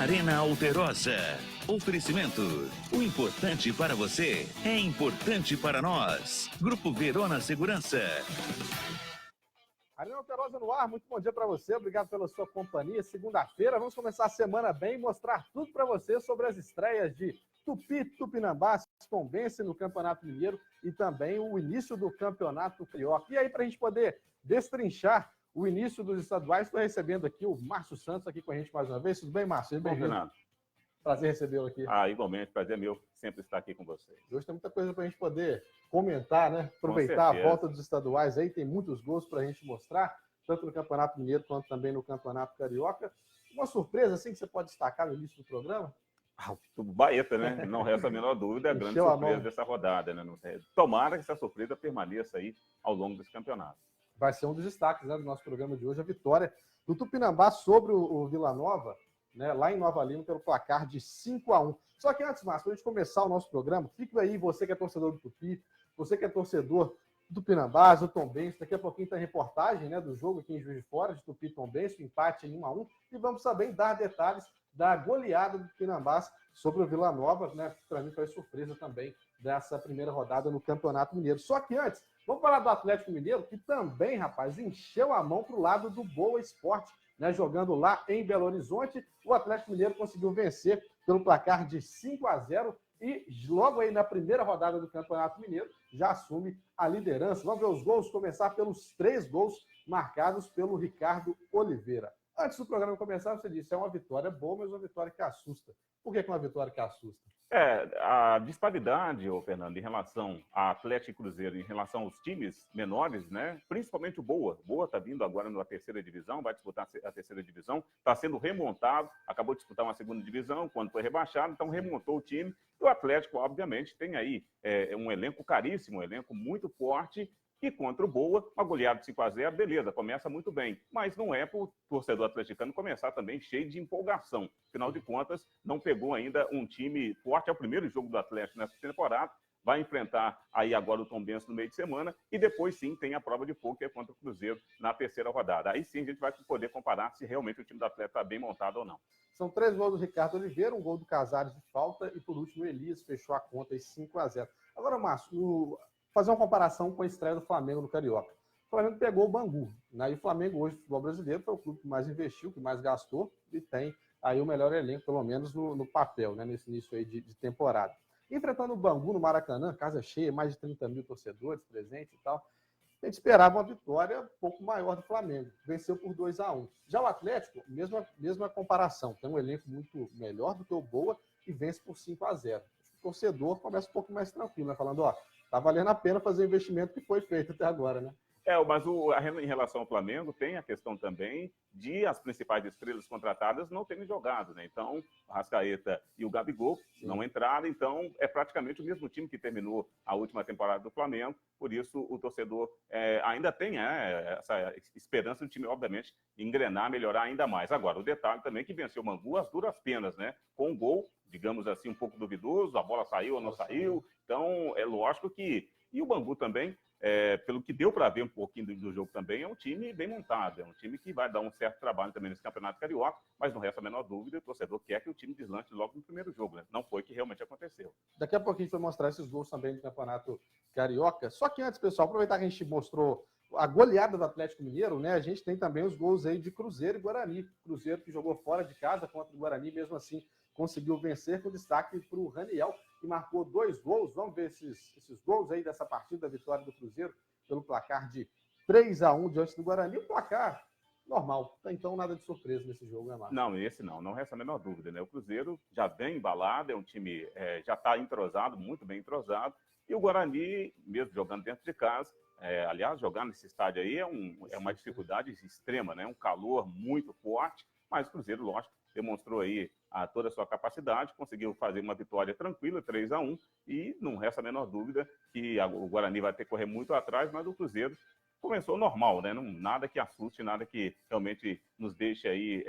Arena Alterosa. Oferecimento. O importante para você é importante para nós. Grupo Verona Segurança. Arena Alterosa no ar, muito bom dia para você, obrigado pela sua companhia. Segunda-feira, vamos começar a semana bem e mostrar tudo para você sobre as estreias de Tupi, Tupinambás, Tombense no Campeonato Mineiro e também o início do Campeonato Carioca. E aí, para a gente poder destrinchar o início dos estaduais, estou recebendo aqui o Márcio Santos aqui com a gente mais uma vez. Tudo bem, Márcio? Bem-vindo. Prazer recebê-lo aqui. Igualmente, prazer meu sempre estar aqui com vocês. Hoje tem muita coisa para a gente poder comentar, né? Aproveitar a volta dos estaduais aí, tem muitos gols para a gente mostrar, tanto no Campeonato Mineiro quanto também no Campeonato Carioca. Uma surpresa, assim, que você pode destacar no início do programa? O Baeta, né? Não resta a menor dúvida, a grande surpresa dessa rodada, né? Tomara que essa surpresa permaneça aí ao longo desse campeonato. Vai ser um dos destaques, né, do nosso programa de hoje, a vitória do Tupinambás sobre o Vila Nova, né, lá em Nova Lima, pelo placar de 5-1. Só que antes, Márcio, para a gente começar o nosso programa, fique aí, você que é torcedor do Tupi, você que é torcedor do Tupinambás, do Tombense, daqui a pouquinho tem a reportagem, né, do jogo aqui em Juiz de Fora, de Tupi e Tombense, empate em 1-1, e vamos também dar detalhes da goleada do Tupinambás sobre o Vila Nova, né, que para mim foi surpresa também dessa primeira rodada no Campeonato Mineiro. Só que antes, vamos falar do Atlético Mineiro, que também, rapaz, encheu a mão para o lado do Boa Esporte, né, jogando lá em Belo Horizonte. O Atlético Mineiro conseguiu vencer pelo placar de 5-0 e logo aí na primeira rodada do Campeonato Mineiro já assume a liderança. Vamos ver os gols, começar pelos 3 gols marcados pelo Ricardo Oliveira. Antes do programa começar, você disse, é uma vitória boa, mas uma vitória que assusta. Por que é uma vitória que assusta? A disparidade, Fernando, em relação a Atlético e Cruzeiro, em relação aos times menores, né? Principalmente o Boa. O Boa está vindo agora na terceira divisão, vai disputar a terceira divisão, está sendo remontado, acabou de disputar uma segunda divisão, quando foi rebaixado, então remontou o time. E o Atlético, obviamente, tem aí um elenco caríssimo, um elenco muito forte, e contra o Boa, uma goleada de 5-0, beleza, começa muito bem. Mas não é para o torcedor atleticano começar também cheio de empolgação. Afinal de contas, não pegou ainda um time forte. É o primeiro jogo do Atlético nessa temporada. Vai enfrentar aí agora o Tombense no meio de semana. E depois, sim, tem a prova de fogo, que é contra o Cruzeiro na terceira rodada. Aí sim a gente vai poder comparar se realmente o time do Atlético está bem montado ou não. São 3 gols do Ricardo Oliveira, um gol do Casares de falta e, por último, o Elias fechou a conta em 5-0. Agora, Márcio, fazer uma comparação com a estreia do Flamengo no Carioca. O Flamengo pegou o Bangu, né? E o Flamengo hoje, no futebol brasileiro, foi o clube que mais investiu, que mais gastou e tem aí o melhor elenco, pelo menos no papel, né? Nesse início aí de temporada. Enfrentando o Bangu no Maracanã, casa cheia, mais de 30 mil torcedores presentes e tal, a gente esperava uma vitória um pouco maior do Flamengo. Venceu por 2-1. Já o Atlético, mesma comparação, tem um elenco muito melhor do que o Boa e vence por 5-0. O torcedor começa um pouco mais tranquilo, né? Falando, ó, tá valendo a pena fazer o investimento que foi feito até agora, né? Mas em relação ao Flamengo, tem a questão também de as principais estrelas contratadas não terem jogado, né? Então, o Arrascaeta e o Gabigol não entraram, então é praticamente o mesmo time que terminou a última temporada do Flamengo, por isso o torcedor ainda tem essa esperança do time, obviamente, engrenar, melhorar ainda mais. Agora, o detalhe também é que venceu o Bangu às duras penas, né? Com um gol, digamos assim, um pouco duvidoso, a bola saiu ou não saiu, então é lógico que... E o Bangu também, pelo que deu para ver um pouquinho do jogo também, é um time bem montado, é um time que vai dar um certo trabalho também nesse Campeonato Carioca, mas não resta a menor dúvida, o torcedor quer que o time deslanche logo no primeiro jogo, né? Não foi o que realmente aconteceu. Daqui a pouquinho a gente vai mostrar esses gols também do Campeonato Carioca. Só que antes, pessoal, aproveitar que a gente mostrou a goleada do Atlético Mineiro, né? A gente tem também os gols aí de Cruzeiro e Guarani. Cruzeiro que jogou fora de casa contra o Guarani, mesmo assim conseguiu vencer, com destaque para o Raniel, que marcou 2 gols. Vamos ver esses gols aí dessa partida, da vitória do Cruzeiro, pelo placar de 3-1 diante do Guarani. O placar normal, então nada de surpresa nesse jogo, né, Marcos? Não, esse não resta a menor dúvida, né? O Cruzeiro já bem embalado, é um time já está entrosado, muito bem entrosado, e o Guarani, mesmo jogando dentro de casa, aliás, jogar nesse estádio aí é uma dificuldade extrema, né? Um calor muito forte, mas o Cruzeiro, lógico, demonstrou aí toda a sua capacidade, conseguiu fazer uma vitória tranquila, 3-1, e não resta a menor dúvida que o Guarani vai ter que correr muito atrás, mas o Cruzeiro começou normal, né? Nada que assuste, nada que realmente nos deixe aí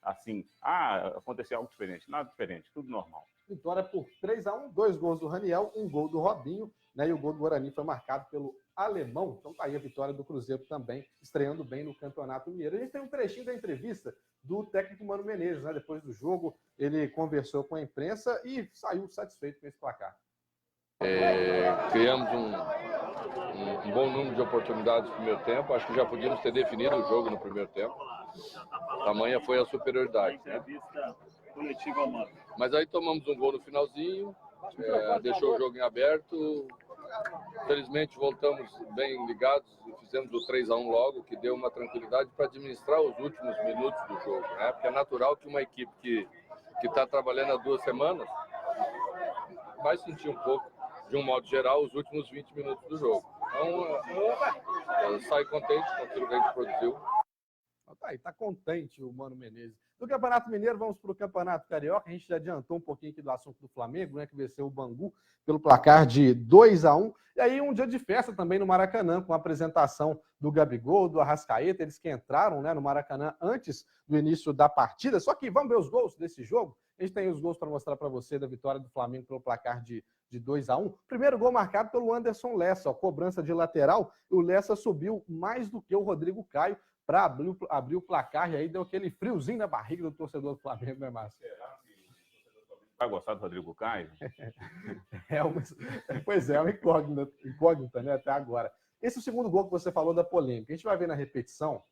assim, aconteceu algo diferente. Nada diferente, tudo normal. Vitória por 3-1, 2 gols do Raniel, 1 gol do Robinho, né? E o gol do Guarani foi marcado pelo Alemão. Então tá aí a vitória do Cruzeiro também, estreando bem no Campeonato Mineiro. A gente tem um trechinho da entrevista do técnico Mano Menezes, né? Depois do jogo, ele conversou com a imprensa e saiu satisfeito com esse placar. Criamos um bom número de oportunidades no primeiro tempo. Acho que já podíamos ter definido o jogo no primeiro tempo. Tamanha foi a superioridade, né? Mas aí tomamos um gol no finalzinho, deixou o jogo em aberto. Felizmente voltamos bem ligados e fizemos o 3-1 logo, que deu uma tranquilidade para administrar os últimos minutos do jogo, né? Porque é natural que uma equipe que está trabalhando há 2 semanas vai sentir um pouco, de um modo geral, os últimos 20 minutos do jogo. Então, eu saio contente com aquilo que a gente produziu. Tá contente o Mano Menezes. Do Campeonato Mineiro, vamos para o Campeonato Carioca. A gente já adiantou um pouquinho aqui do assunto do Flamengo, né, que venceu o Bangu pelo placar de 2-1. E aí um dia de festa também no Maracanã, com a apresentação do Gabigol, do Arrascaeta, eles que entraram, né, no Maracanã antes do início da partida. Só que vamos ver os gols desse jogo. A gente tem os gols para mostrar para você da vitória do Flamengo pelo placar de 2-1. Primeiro gol marcado pelo Anderson Lessa, cobrança de lateral. O Lessa subiu mais do que o Rodrigo Caio para abrir o placar, e aí deu aquele friozinho na barriga do torcedor do Flamengo, né, Márcio? Vai gostar do Rodrigo Caio? Pois é, uma incógnita, né, até agora. Esse é o segundo gol que você falou da polêmica. A gente vai ver na repetição.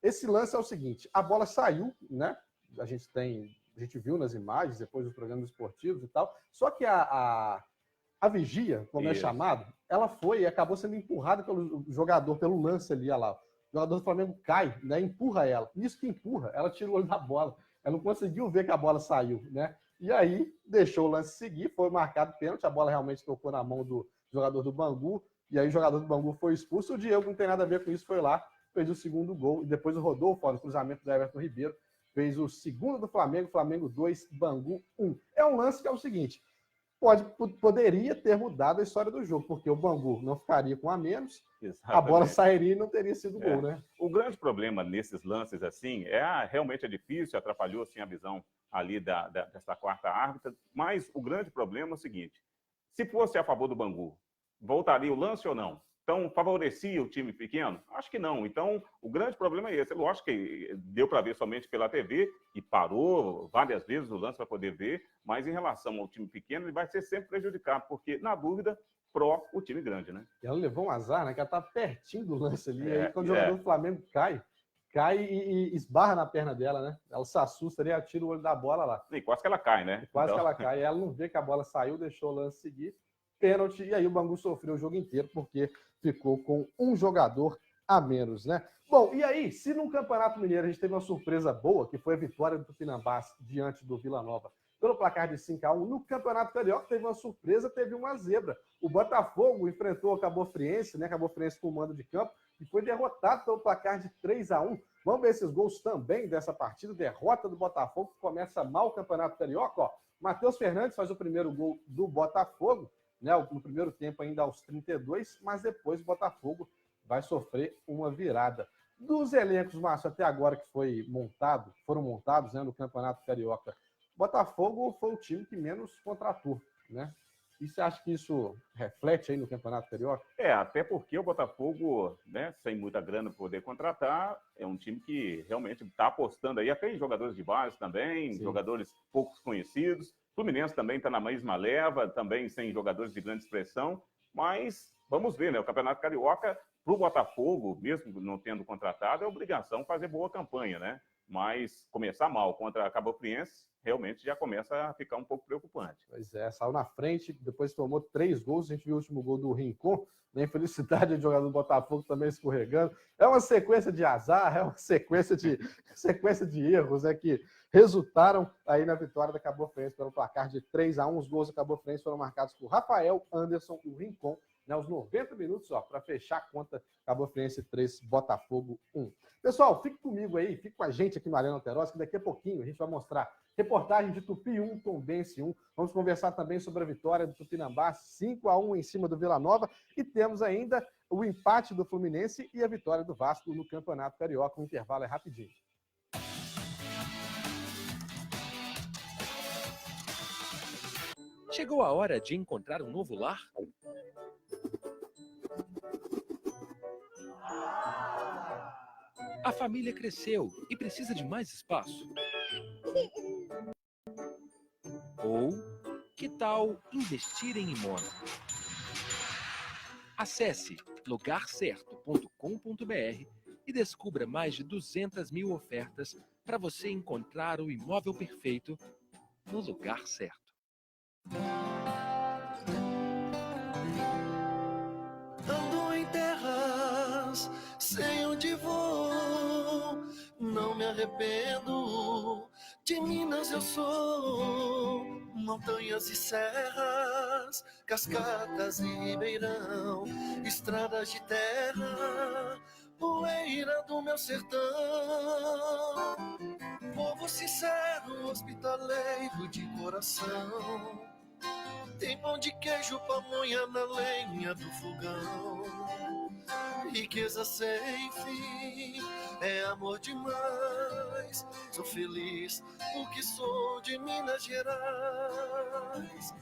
Esse lance é o seguinte, a bola saiu, né? A gente viu nas imagens, depois dos programas esportivos e tal, só que a vigia, como é chamado, ela foi e acabou sendo empurrada pelo jogador, pelo lance ali, olha lá. O jogador do Flamengo cai, né? Empurra ela. Nisso que empurra, ela tira o olho da bola. Ela não conseguiu ver que a bola saiu, né? E aí deixou o lance seguir, foi marcado pênalti, a bola realmente tocou na mão do jogador do Bangu, e aí o jogador do Bangu foi expulso. O Diego não tem nada a ver com isso, foi lá, fez o segundo gol, e depois o Rodolfo, no cruzamento do Everton Ribeiro, fez o segundo do Flamengo, Flamengo 2, Bangu 1. É um lance que é o seguinte, poderia ter mudado a história do jogo, porque o Bangu não ficaria com a menos, exatamente. A bola sairia e não teria sido gol, né? O grande problema nesses lances assim realmente é difícil, atrapalhou assim, a visão ali dessa quarta árbitra, mas o grande problema é o seguinte, se fosse a favor do Bangu, voltaria o lance ou não? Então, favorecia o time pequeno? Acho que não. Então, o grande problema é esse. Lógico que deu para ver somente pela TV e parou várias vezes o lance para poder ver, mas em relação ao time pequeno, ele vai ser sempre prejudicado, porque, na dúvida, o time grande, né? E ela levou um azar, né? Que ela tá pertinho do lance ali. E aí, quando o jogador do Flamengo cai e esbarra na perna dela, né? Ela se assusta ali, tira o olho da bola lá. E quase que ela cai, né? Quase que ela cai. E ela não vê que a bola saiu, deixou o lance seguir. Pênalti, e aí o Bangu sofreu o jogo inteiro, porque ficou com um jogador a menos, né? Bom, e aí, se no Campeonato Mineiro a gente teve uma surpresa boa, que foi a vitória do Tupinambás diante do Vila Nova, pelo placar de 5-1, no Campeonato Carioca teve uma surpresa, teve uma zebra. O Botafogo enfrentou o Cabo Friense, né? Cabo Friense com o mando de campo, e foi derrotado pelo placar de 3-1. Vamos ver esses gols também dessa partida, derrota do Botafogo, que começa mal o Campeonato Carioca, ó. Matheus Fernandes faz o primeiro gol do Botafogo, né, no primeiro tempo ainda aos 32, mas depois o Botafogo vai sofrer uma virada. Dos elencos, Márcio, até agora que foram montados, né, no Campeonato Carioca, Botafogo foi o time que menos contratou, né? E você acha que isso reflete aí no Campeonato Carioca? Até porque o Botafogo, né, sem muita grana para poder contratar, é um time que realmente está apostando aí, até em jogadores de base também, sim, jogadores poucos conhecidos. O Fluminense também está na mesma leva, também sem jogadores de grande expressão, mas vamos ver, né? O Campeonato Carioca, para o Botafogo, mesmo não tendo contratado, é obrigação fazer boa campanha, né? Mas começar mal contra a Cabo Friense, realmente já começa a ficar um pouco preocupante. Pois é, saiu na frente, depois tomou 3 gols, a gente viu o último gol do Rincon, na infelicidade do jogador do Botafogo também escorregando. É uma sequência de azar, é uma sequência de erros, né, que resultaram aí na vitória da Cabo Friense pelo placar de 3-1. Os gols da Cabo Friense foram marcados por Rafael, Anderson e o Rincon, né, aos 90 minutos, para fechar a conta, Cabo Friense 3, Botafogo 1. Pessoal, fique comigo aí, fique com a gente aqui no Arena Alterosa, que daqui a pouquinho a gente vai mostrar reportagem de Tupi 1, Tombense 1. Vamos conversar também sobre a vitória do Tupinambás, 5-1 em cima do Vila Nova. E temos ainda o empate do Fluminense e a vitória do Vasco no Campeonato Carioca. O intervalo é rapidinho. Chegou a hora de encontrar um novo lar? A família cresceu e precisa de mais espaço? Ou, que tal investir em Imóvel? Acesse lugarcerto.com.br e descubra mais de 200 mil ofertas para você encontrar o imóvel perfeito no lugar certo. Ando em terras sem onde vou, não me arrependo, de Minas eu sou, montanhas e serras, cascatas e ribeirão, estradas de terra, poeira do meu sertão, povo sincero, hospitaleiro de coração. Tem pão de queijo, pamonha na lenha do fogão. Riqueza sem fim, é amor demais. Sou feliz porque sou de Minas Gerais.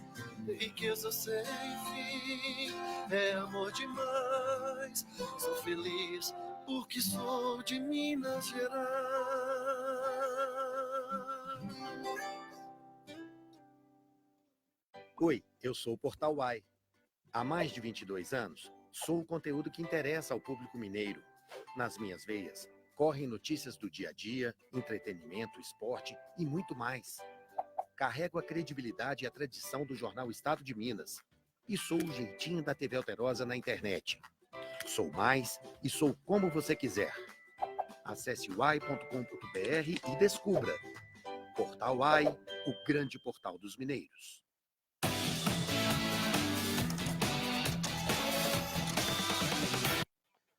Riqueza sem fim, é amor demais. Sou feliz porque sou de Minas Gerais. Oi, eu sou o Portal Uai. Há mais de 22 anos, sou o conteúdo que interessa ao público mineiro. Nas minhas veias, correm notícias do dia a dia, entretenimento, esporte e muito mais. Carrego a credibilidade e a tradição do jornal Estado de Minas. E sou o jeitinho da TV Alterosa na internet. Sou mais e sou como você quiser. Acesse uai.com.br e descubra. Portal Uai, o grande portal dos mineiros.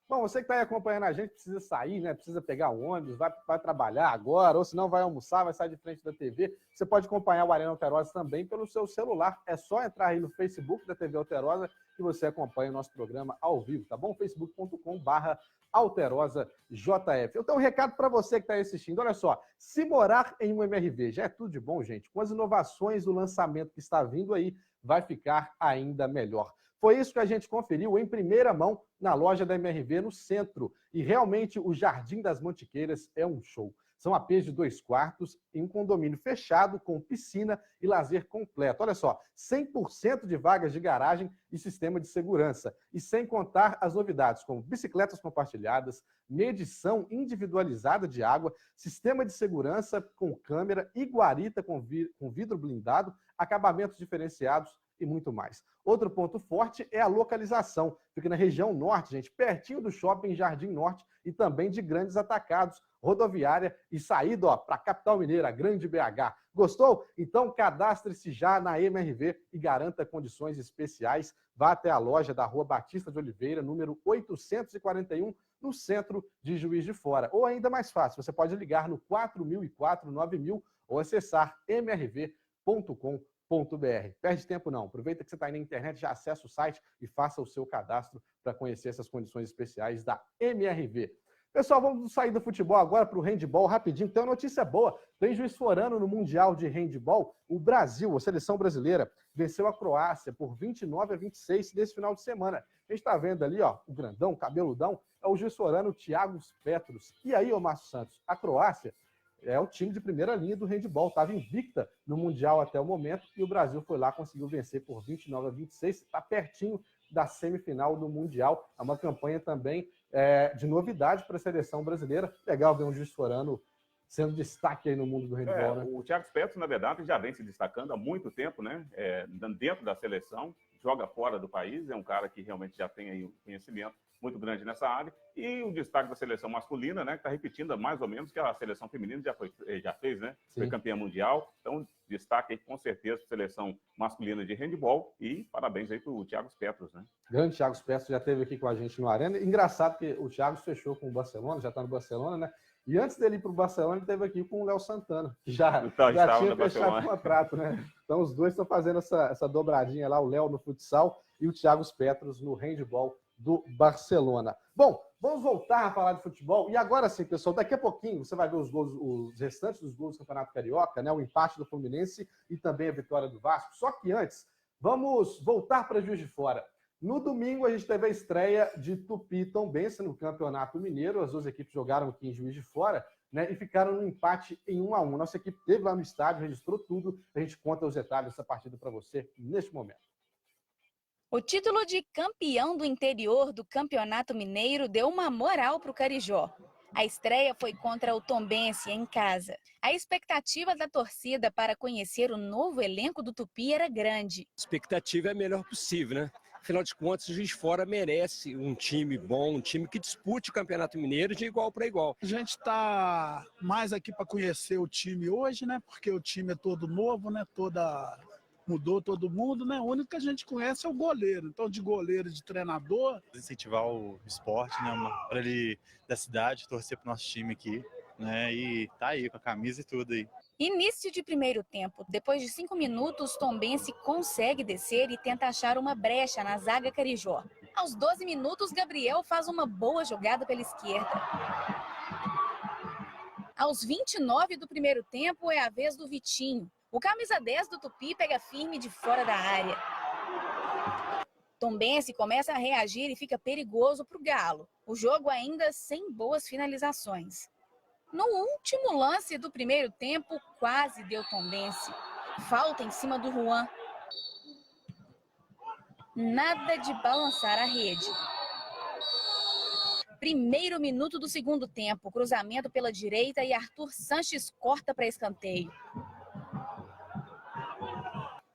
Bom, você que está aí acompanhando a gente, precisa sair, né? Precisa pegar o ônibus, vai trabalhar agora, ou se não vai almoçar, vai sair de frente da TV. Você pode acompanhar o Arena Alterosa também pelo seu celular. É só entrar aí no Facebook da TV Alterosa que você acompanha o nosso programa ao vivo, tá bom? facebook.com/AlterosaJF. Eu tenho um recado para você que está aí assistindo. Olha só, se morar em um MRV já é tudo de bom, gente, com as inovações do lançamento que está vindo aí, vai ficar ainda melhor. Foi isso que a gente conferiu em primeira mão na loja da MRV no centro. E realmente o Jardim das Mantiqueiras é um show. São APs de 2 quartos em um condomínio fechado com piscina e lazer completo. Olha só, 100% de vagas de garagem e sistema de segurança. E sem contar as novidades como bicicletas compartilhadas, medição individualizada de água, sistema de segurança com câmera e guarita com vidro blindado, acabamentos diferenciados e muito mais. Outro ponto forte é a localização. Fica na região norte, gente, pertinho do shopping Jardim Norte e também de grandes atacados, rodoviária e saída para a capital mineira, a grande BH. Gostou? Então cadastre-se já na MRV e garanta condições especiais. Vá até a loja da Rua Batista de Oliveira, número 841, no centro de Juiz de Fora. Ou ainda mais fácil, você pode ligar no 4004-9000 ou acessar mrv.com.br. Perde tempo não, aproveita que você está aí na internet, já acessa o site e faça o seu cadastro para conhecer essas condições especiais da MRV. Pessoal, vamos sair do futebol agora para o handebol rapidinho. Tem uma notícia boa, tem Juiz Forano no Mundial de Handebol. O Brasil, a seleção brasileira, venceu a Croácia por 29-26 nesse final de semana. A gente está vendo ali, ó, o grandão, o cabeludão, é o Juiz Forano, Thiago Petros. E aí, ô Márcio Santos, a Croácia é o time de primeira linha do handebol, estava invicta no Mundial até o momento e o Brasil foi lá, conseguiu vencer por 29-26, está pertinho da semifinal do Mundial. É uma campanha também de novidade para a seleção brasileira. Legal ver um Juiz Forano sendo destaque aí no mundo do handebol, né? O Thiago Petros, na verdade, já vem se destacando há muito tempo, né? Dentro da seleção, joga fora do país, é um cara que realmente já tem aí um conhecimento muito grande nessa área, e o destaque da seleção masculina, né, que está repetindo mais ou menos que a seleção feminina já fez, né? Sim. Foi campeã mundial, então destaque aí com certeza a seleção masculina de handebol, e parabéns aí para o Thiago Petros, né? Grande Thiago Petros, já esteve aqui com a gente no Arena. Engraçado que o Thiago fechou com o Barcelona, já está no Barcelona, né? E antes dele ir para o Barcelona, ele esteve aqui com o Léo Santana, que já tinha fechado o contrato, né? Então os dois estão fazendo essa dobradinha lá, o Léo no futsal e o Thiago Petros no handebol do Barcelona. Bom, vamos voltar a falar de futebol. E agora sim, pessoal, daqui a pouquinho você vai ver os gols, os restantes dos gols do Campeonato Carioca, né? O empate do Fluminense e também a vitória do Vasco. Só que antes, vamos voltar para Juiz de Fora. No domingo, a gente teve a estreia de Tupi e Tombense no Campeonato Mineiro. As duas equipes jogaram aqui em Juiz de Fora, né, e ficaram no empate em 1-1. Nossa equipe esteve lá no estádio, registrou tudo. A gente conta os detalhes dessa partida para você neste momento. O título de campeão do interior do Campeonato Mineiro deu uma moral para o Carijó. A estreia foi contra o Tombense em casa. A expectativa da torcida para conhecer o novo elenco do Tupi era grande. A expectativa é a melhor possível, né? Afinal de contas, o Juiz de Fora merece um time bom, um time que dispute o Campeonato Mineiro de igual para igual. A gente está mais aqui para conhecer o time hoje, né? Porque o time é todo novo, né? Mudou todo mundo, né? O único que a gente conhece é o goleiro. Então, de goleiro, de treinador. Incentivar o esporte, né? Para ele da cidade, torcer para o nosso time aqui, né? E tá aí com a camisa e tudo aí. Início de primeiro tempo. Depois de 5 minutos, Tombense consegue descer e tenta achar uma brecha na zaga Carijó. Aos 12 minutos, Gabriel faz uma boa jogada pela esquerda. Aos 29 do primeiro tempo, é a vez do Vitinho. O camisa 10 do Tupi pega firme de fora da área. Tombense começa a reagir e fica perigoso para o Galo. O jogo ainda sem boas finalizações. No último lance do primeiro tempo, quase deu Tombense. Falta em cima do Juan. Nada de balançar a rede. Primeiro minuto do segundo tempo, cruzamento pela direita e Arthur Sanches corta para escanteio.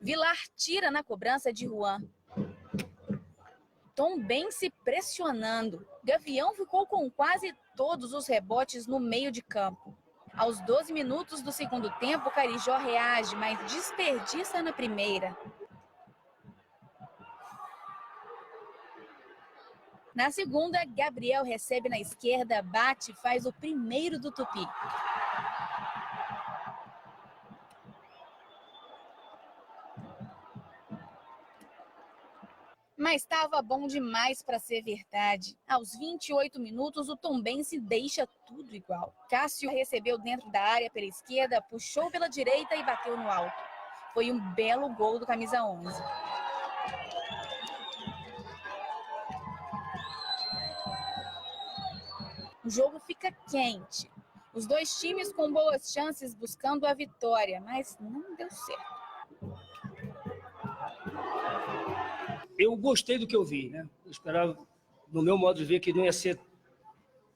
Vilar tira na cobrança de Juan. Tombense pressionando. Gavião ficou com quase todos os rebotes no meio de campo. Aos 12 minutos do segundo tempo, Carijó reage, mas desperdiça na primeira. Na segunda, Gabriel recebe na esquerda, bate e faz o primeiro do Tupi. Mas estava bom demais para ser verdade. Aos 28 minutos, o Tombense deixa tudo igual. Cássio recebeu dentro da área pela esquerda, puxou pela direita e bateu no alto. Foi um belo gol do camisa 11. O jogo fica quente. Os dois times com boas chances buscando a vitória, mas não deu certo. Eu gostei do que eu vi, né? Eu esperava, no meu modo de ver, que não ia ser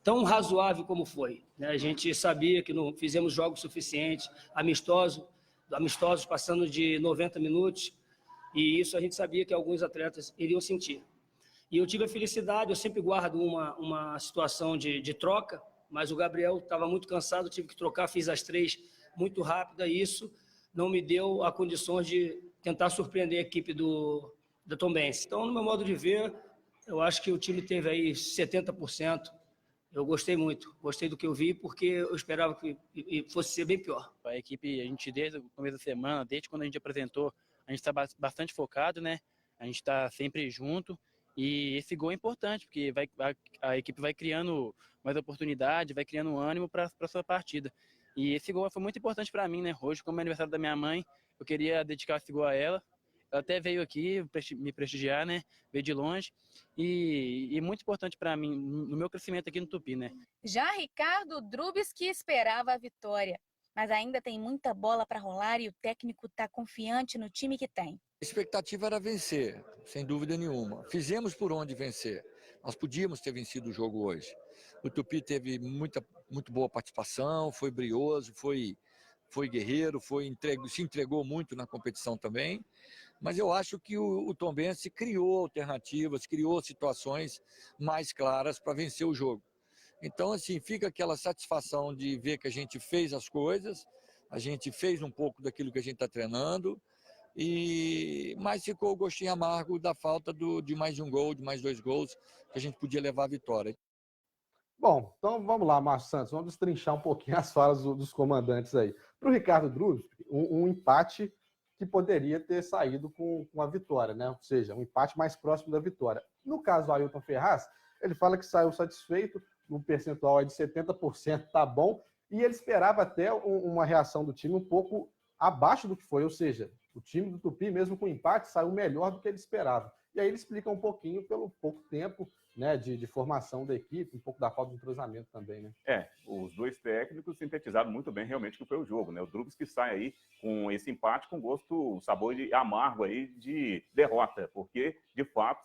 tão razoável como foi, né? A gente sabia que não fizemos jogos suficientes, amistosos passando de 90 minutos, e isso a gente sabia que alguns atletas iriam sentir. E eu tive a felicidade, eu sempre guardo uma situação de troca, mas o Gabriel estava muito cansado, tive que trocar, fiz as 3 muito rápido, e isso não me deu a condições de tentar surpreender a equipe da Tombense. Então, no meu modo de ver, eu acho que o time teve aí 70%. Eu gostei muito, gostei do que eu vi, porque eu esperava que fosse ser bem pior. A equipe, a gente desde o começo da semana, desde quando a gente apresentou, a gente está bastante focado, né? A gente está sempre junto e esse gol é importante, porque a equipe vai criando mais oportunidade, vai criando ânimo para a sua partida. E esse gol foi muito importante para mim, né? Hoje, como é aniversário da minha mãe, eu queria dedicar esse gol a ela. Ela até veio aqui me prestigiar, né? Veio de longe. E muito importante para mim, no meu crescimento aqui no Tupi, né? Já Ricardo Drubski esperava a vitória, mas ainda tem muita bola para rolar e o técnico está confiante no time que tem. A expectativa era vencer, sem dúvida nenhuma. Fizemos por onde vencer. Nós podíamos ter vencido o jogo hoje. O Tupi teve muito boa participação, foi brioso, foi guerreiro, se entregou muito na competição também. Mas eu acho que o Tombense criou alternativas, criou situações mais claras para vencer o jogo. Então, assim, fica aquela satisfação de ver que a gente fez as coisas, a gente fez um pouco daquilo que a gente está treinando, mas ficou o gostinho amargo da falta de mais um gol, de mais 2 gols, que a gente podia levar a vitória. Bom, então vamos lá, Márcio Santos, vamos destrinchar um pouquinho as falas dos comandantes aí. Para o Ricardo Drubski, um empate que poderia ter saído com a vitória, né? Ou seja, um empate mais próximo da vitória. No caso do Ailton Ferraz, ele fala que saiu satisfeito, no percentual de 70% tá bom, e ele esperava até uma reação do time um pouco abaixo do que foi, ou seja, o time do Tupi, mesmo com empate, saiu melhor do que ele esperava. E aí ele explica um pouquinho pelo pouco tempo, né, de formação da equipe, um pouco da falta de entrosamento também, né? Os dois técnicos sintetizaram muito bem realmente o que foi o jogo, né? O Drubis que sai aí com esse empate com gosto, sabor amargo aí de derrota, porque, de fato,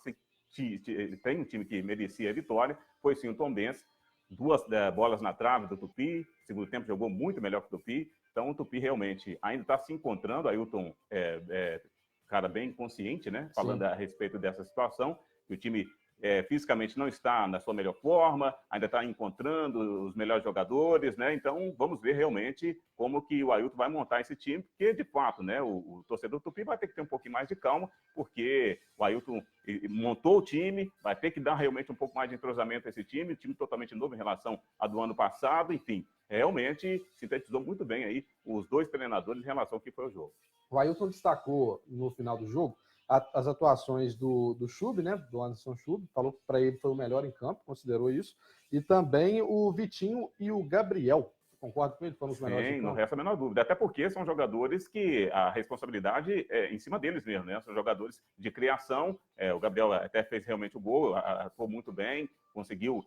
tem um time que merecia a vitória, foi sim o Tombense, 2 bolas na trave do Tupi, segundo tempo jogou muito melhor que o Tupi, então o Tupi realmente ainda está se encontrando, Ailton cara bem consciente, né? Falando a respeito dessa situação, que o time fisicamente não está na sua melhor forma, ainda está encontrando os melhores jogadores, né? Então vamos ver realmente como que o Ailton vai montar esse time, porque de fato, né, o torcedor do Tupi vai ter que ter um pouquinho mais de calma, porque o Ailton montou o time, vai ter que dar realmente um pouco mais de entrosamento a esse time totalmente novo em relação ao do ano passado, enfim, realmente sintetizou muito bem aí os dois treinadores em relação ao que foi o jogo. O Ailton destacou no final do jogo as atuações do Chub, né, do Anderson Chub, falou que para ele foi o melhor em campo, considerou isso, e também o Vitinho e o Gabriel. Concordo com ele? Foram os melhores em campo? Não resta a menor dúvida, até porque são jogadores que a responsabilidade é em cima deles mesmo, né? São jogadores de criação, o Gabriel até fez realmente o gol, atuou muito bem, conseguiu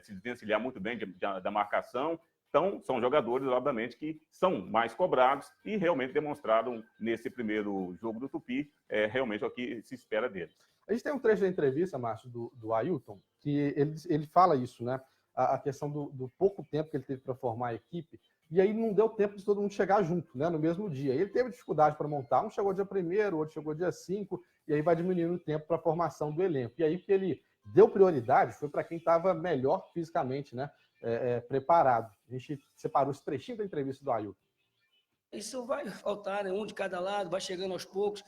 se desvencilhar muito bem da marcação. Então, são jogadores, obviamente, que são mais cobrados e realmente demonstraram nesse primeiro jogo do Tupi realmente o que se espera deles. A gente tem um trecho da entrevista, Márcio, do Ailton, que ele fala isso, né? A questão do pouco tempo que ele teve para formar a equipe, e aí não deu tempo de todo mundo chegar junto, né? No mesmo dia. Ele teve dificuldade para montar, um chegou dia 1º, outro chegou dia 5, e aí vai diminuindo o tempo para a formação do elenco. E aí o que ele deu prioridade foi para quem estava melhor fisicamente, né? Preparado. A gente separou esse trechinho da entrevista do Ailton. Isso vai faltar, né? Um de cada lado, vai chegando aos poucos.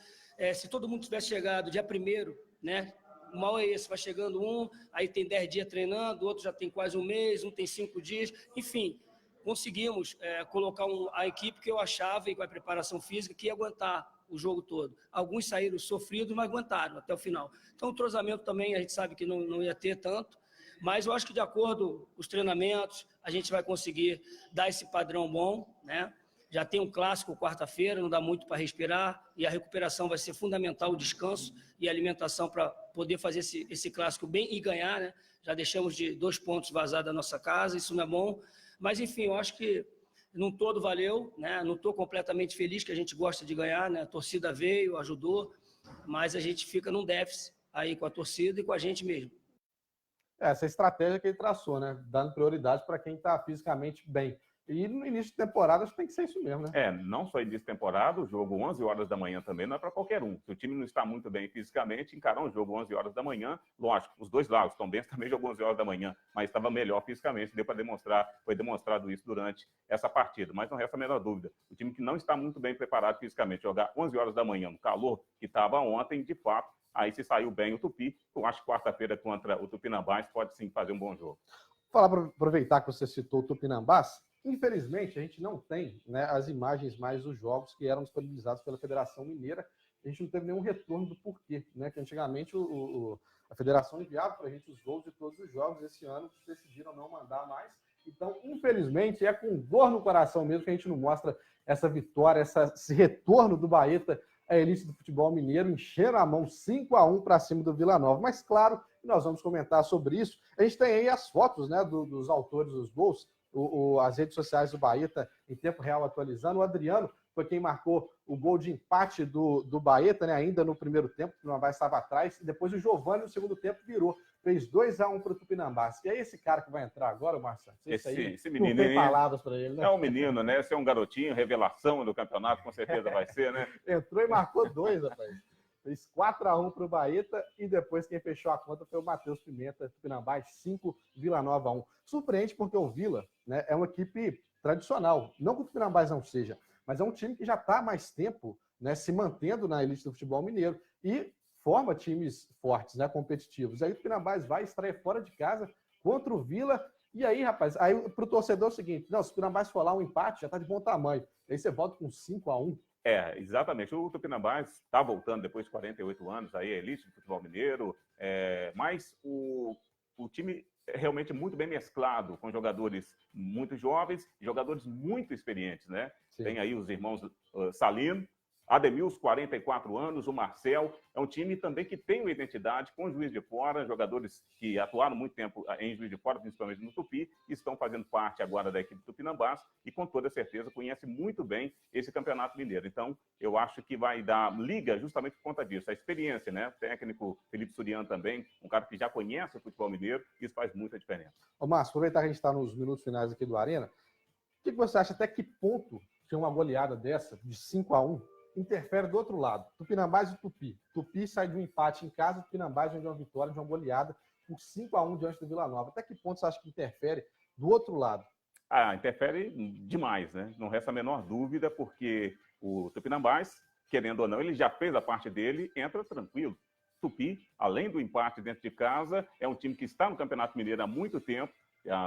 Se todo mundo tivesse chegado dia 1º, né? O mal é esse, vai chegando um, aí tem 10 dias treinando, outro já tem quase um mês, um tem 5 dias, enfim, conseguimos colocar a equipe que eu achava, e com a preparação física, que ia aguentar o jogo todo. Alguns saíram sofridos, mas aguentaram até o final. Então o entrosamento também, a gente sabe que não ia ter tanto, mas eu acho que de acordo com os treinamentos, a gente vai conseguir dar esse padrão bom, né? Já tem um clássico quarta-feira, não dá muito para respirar, e a recuperação vai ser fundamental, o descanso e a alimentação para poder fazer esse clássico bem e ganhar, né? Já deixamos de 2 pontos vazados da nossa casa, isso não é bom, mas enfim, eu acho que num todo valeu, né? Não estou completamente feliz, que a gente gosta de ganhar, né? A torcida veio, ajudou, mas a gente fica num déficit aí com a torcida e com a gente mesmo. Essa estratégia que ele traçou, né? Dando prioridade para quem está fisicamente bem. E no início de temporada acho que tem que ser isso mesmo, né? Não só início de temporada, o jogo 11 horas da manhã também não é para qualquer um. Se o time não está muito bem fisicamente, encarar um jogo 11 horas da manhã, lógico, os dois lados, Tom Benz também jogou 11 horas da manhã, mas estava melhor fisicamente, deu para demonstrar, foi demonstrado isso durante essa partida. Mas não resta a menor dúvida, o time que não está muito bem preparado fisicamente, jogar 11 horas da manhã no calor que estava ontem, de fato, aí se saiu bem o Tupi, eu acho que quarta-feira contra o Tupinambás pode sim fazer um bom jogo. Aproveitar que você citou o Tupinambás, infelizmente a gente não tem, né, as imagens mais dos jogos que eram disponibilizados pela Federação Mineira, a gente não teve nenhum retorno do porquê, né, que antigamente a Federação enviava para a gente os gols de todos os jogos, esse ano decidiram não mandar mais, então infelizmente é com dor no coração mesmo que a gente não mostra essa vitória, esse retorno do Baeta à elite do futebol mineiro, encheram a mão 5-1 para cima do Vila Nova. Mas claro, nós vamos comentar sobre isso. A gente tem aí as fotos, né, dos autores dos gols, as redes sociais do Baeta em tempo real atualizando. O Adriano foi quem marcou o gol de empate do Baeta, né, ainda no primeiro tempo, o Tupinambás estava atrás, e depois o Giovani no segundo tempo virou, fez 2-1 para o Tupinambás. E é esse cara que vai entrar agora, Marcelo? Esse menino, não tem palavras para ele, né? É um menino, né? Esse é um garotinho, revelação do campeonato, com certeza vai ser, né? Entrou e marcou 2, rapaz. Fez 4-1 para o Baeta e depois quem fechou a conta foi o Matheus Pimenta, Tupinambás 5, Vila Nova 1. Surpreende porque o Vila, né, é uma equipe tradicional. Não que o Tupinambás não seja, mas é um time que já está há mais tempo, né, se mantendo na elite do futebol mineiro e forma times fortes, né, competitivos. Aí o Tupinambás vai estrear fora de casa contra o Vila E aí, rapaz, aí pro torcedor é o seguinte, não, se o Tupinambás for lá um empate, já tá de bom tamanho. Aí você volta com 5-1. Exatamente. O Tupinambás está voltando depois de 48 anos, aí é elite do futebol mineiro, mas o time é realmente muito bem mesclado, com jogadores muito jovens e jogadores muito experientes, né? Sim. Tem aí os irmãos Salino, Ademilson, 44 anos, o Marcel. É um time também que tem uma identidade com Juiz de Fora, jogadores que atuaram muito tempo em Juiz de Fora, principalmente no Tupi, e estão fazendo parte agora da equipe do Tupinambás e, com toda certeza, conhece muito bem esse Campeonato Mineiro. Então, eu acho que vai dar liga justamente por conta disso. A experiência, né? O técnico Felipe Surian também, um cara que já conhece o futebol mineiro, isso faz muita diferença. Ô, Márcio, aproveitar que a gente está nos minutos finais aqui do Arena, o que você acha, até que ponto que uma goleada dessa, de 5-1, interfere do outro lado? Tupinambás e Tupi. Tupi sai de um empate em casa, Tupinambás vem de uma vitória, de uma goleada por 5-1 diante do Vila Nova. Até que ponto você acha que interfere do outro lado? Interfere demais, né? Não resta a menor dúvida, porque o Tupinambás, querendo ou não, ele já fez a parte dele, entra tranquilo. Tupi, além do empate dentro de casa, é um time que está no Campeonato Mineiro há muito tempo.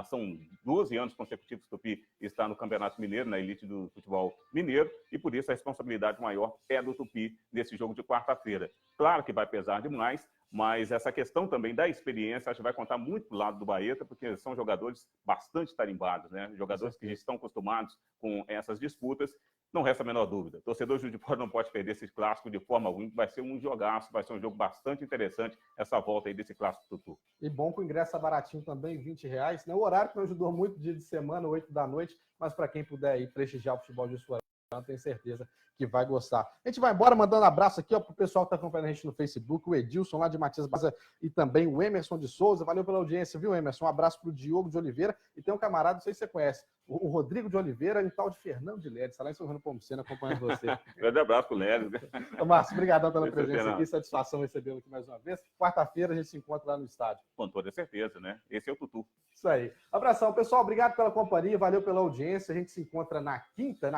São 12 anos consecutivos que o Tupi está no Campeonato Mineiro, na elite do futebol mineiro, e por isso a responsabilidade maior é do Tupi nesse jogo de quarta-feira. Claro que vai pesar demais, mas essa questão também da experiência, acho que vai contar muito do lado do Baeta, porque são jogadores bastante tarimbados, né? Jogadores que já estão acostumados com essas disputas. Não resta a menor dúvida. O torcedor Juiz de Fora não pode perder esse clássico de forma alguma. Vai ser um jogaço, vai ser um jogo bastante interessante, essa volta aí desse clássico Tutu. E bom que o ingresso é baratinho também, R$20, né? O horário que não ajudou muito, dia de semana, 8 da noite, mas para quem puder ir prestigiar o futebol de Fora, tenho certeza que vai gostar. A gente vai embora mandando abraço aqui, ó, pro pessoal que está acompanhando a gente no Facebook, o Edilson lá de Matias Baza e também o Emerson de Souza. Valeu pela audiência, viu, Emerson? Um abraço pro Diogo de Oliveira e tem um camarada, não sei se você conhece, o Rodrigo de Oliveira e o tal de Fernando de Ledes, está lá em São João do Pomoceno acompanhando você. Grande abraço pro Ledes. Márcio, obrigadão pela presença aqui, satisfação recebê-lo aqui mais uma vez. Quarta-feira a gente se encontra lá no estádio. Com toda certeza, né? Esse é o Tutu. Isso aí. Abração, pessoal. Obrigado pela companhia, valeu pela audiência. A gente se encontra na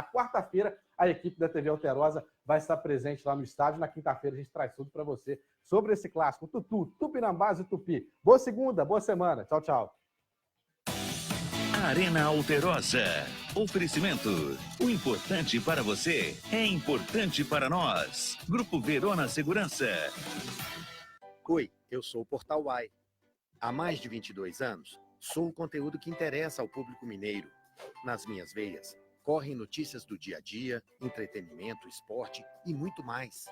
quarta-feira, a equipe da TV Alterosa vai estar presente lá no estádio. Na quinta-feira a gente traz tudo para você sobre esse clássico. Tutu, Tupinambás e Tupi. Boa segunda, boa semana. Tchau, tchau. Arena Alterosa. Oferecimento. O importante para você é importante para nós. Grupo Verona Segurança. Oi, eu sou o Portal Uai. Há mais de 22 anos, sou o conteúdo que interessa ao público mineiro. Nas minhas veias, correm notícias do dia a dia, entretenimento, esporte e muito mais.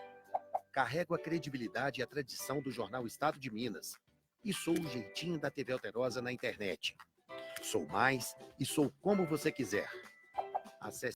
Carrego a credibilidade e a tradição do jornal Estado de Minas. E sou o jeitinho da TV Alterosa na internet. Sou mais e sou como você quiser. Acesse